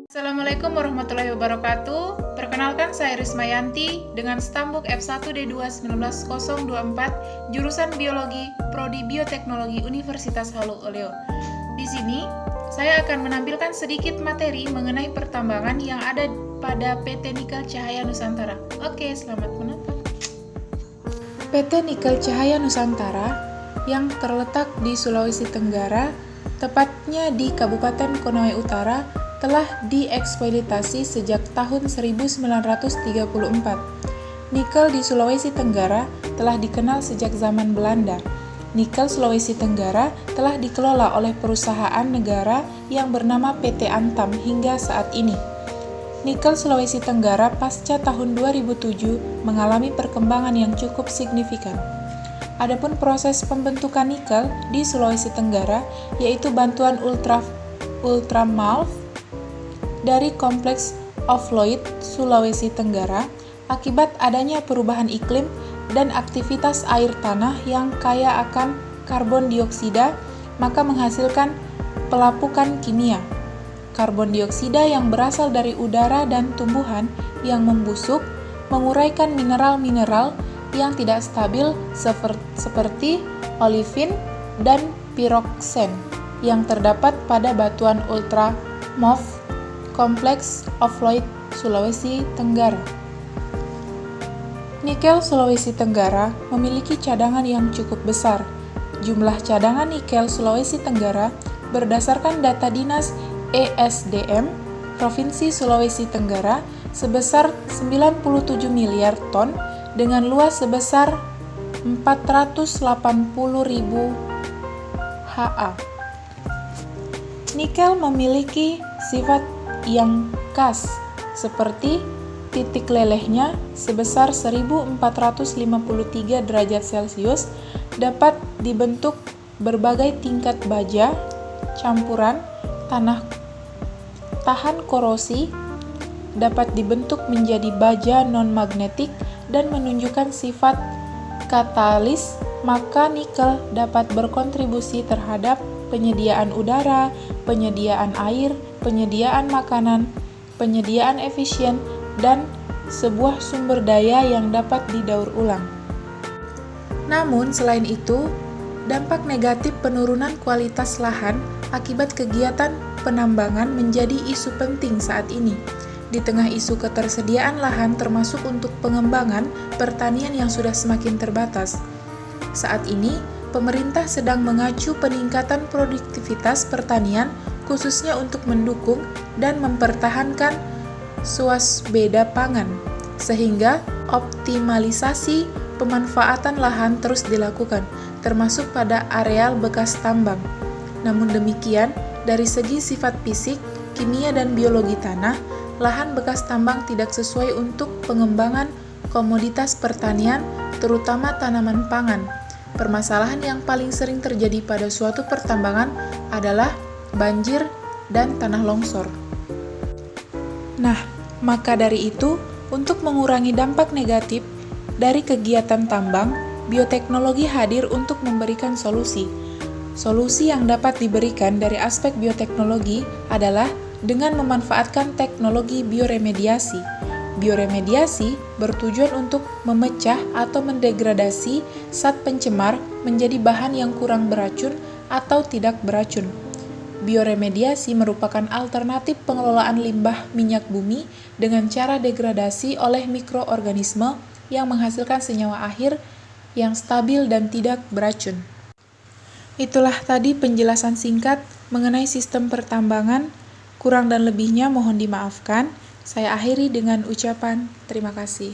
Assalamualaikum warahmatullahi wabarakatuh. Perkenalkan, saya Rismayanti dengan Stambuk F1D2 19024 jurusan Biologi Prodi Bioteknologi Universitas Halu Oleo. Di sini saya akan menampilkan sedikit materi mengenai pertambangan yang ada pada PT Nikel Cahaya Nusantara. Oke, selamat menonton. PT Nikel Cahaya Nusantara yang terletak di Sulawesi Tenggara, tepatnya di Kabupaten Konawe Utara, telah dieksploitasi sejak tahun 1934. Nikel di Sulawesi Tenggara telah dikenal sejak zaman Belanda. Nikel Sulawesi Tenggara telah dikelola oleh perusahaan negara yang bernama PT Antam hingga saat ini. Nikel Sulawesi Tenggara pasca tahun 2007 mengalami perkembangan yang cukup signifikan. Adapun proses pembentukan nikel di Sulawesi Tenggara yaitu bantuan ultramilk dari kompleks Offloyd Sulawesi Tenggara akibat adanya perubahan iklim dan aktivitas air tanah yang kaya akan karbon dioksida, maka menghasilkan pelapukan kimia. Karbon dioksida yang berasal dari udara dan tumbuhan yang membusuk menguraikan mineral-mineral yang tidak stabil seperti olivin dan piroksen yang terdapat pada batuan ultramilk kompleks Offloyd Sulawesi Tenggara. Nikel Sulawesi Tenggara memiliki cadangan yang cukup besar. Jumlah cadangan nikel Sulawesi Tenggara berdasarkan data Dinas ESDM Provinsi Sulawesi Tenggara sebesar 97 miliar ton dengan luas sebesar 480.000 ha. Nikel memiliki sifat yang khas seperti titik lelehnya sebesar 1453 derajat Celcius dapat dibentuk berbagai tingkat baja, campuran, tanah tahan korosi, dapat dibentuk menjadi baja non-magnetik dan menunjukkan sifat katalis, maka nikel dapat berkontribusi terhadap penyediaan udara, penyediaan air, penyediaan makanan, penyediaan efisien, dan sebuah sumber daya yang dapat didaur ulang. Namun, selain itu, dampak negatif penurunan kualitas lahan akibat kegiatan penambangan menjadi isu penting saat ini. Di tengah isu ketersediaan lahan termasuk untuk pengembangan pertanian yang sudah semakin terbatas. Saat ini, pemerintah sedang mengacu peningkatan produktivitas pertanian khususnya untuk mendukung dan mempertahankan swasembada pangan, sehingga optimalisasi pemanfaatan lahan terus dilakukan, termasuk pada areal bekas tambang. Namun demikian, dari segi sifat fisik, kimia, dan biologi tanah, lahan bekas tambang tidak sesuai untuk pengembangan komoditas pertanian, terutama tanaman pangan. Permasalahan yang paling sering terjadi pada suatu pertambangan adalah banjir dan tanah longsor. Nah, maka dari itu, untuk mengurangi dampak negatif dari kegiatan tambang, bioteknologi hadir untuk memberikan solusi. Solusi yang dapat diberikan dari aspek bioteknologi adalah dengan memanfaatkan teknologi bioremediasi. Bioremediasi bertujuan untuk memecah atau mendegradasi zat pencemar menjadi bahan yang kurang beracun atau tidak beracun. Bioremediasi merupakan alternatif pengelolaan limbah minyak bumi dengan cara degradasi oleh mikroorganisme yang menghasilkan senyawa akhir yang stabil dan tidak beracun. Itulah tadi penjelasan singkat mengenai sistem pertambangan. Kurang dan lebihnya mohon dimaafkan. Saya akhiri dengan ucapan terima kasih.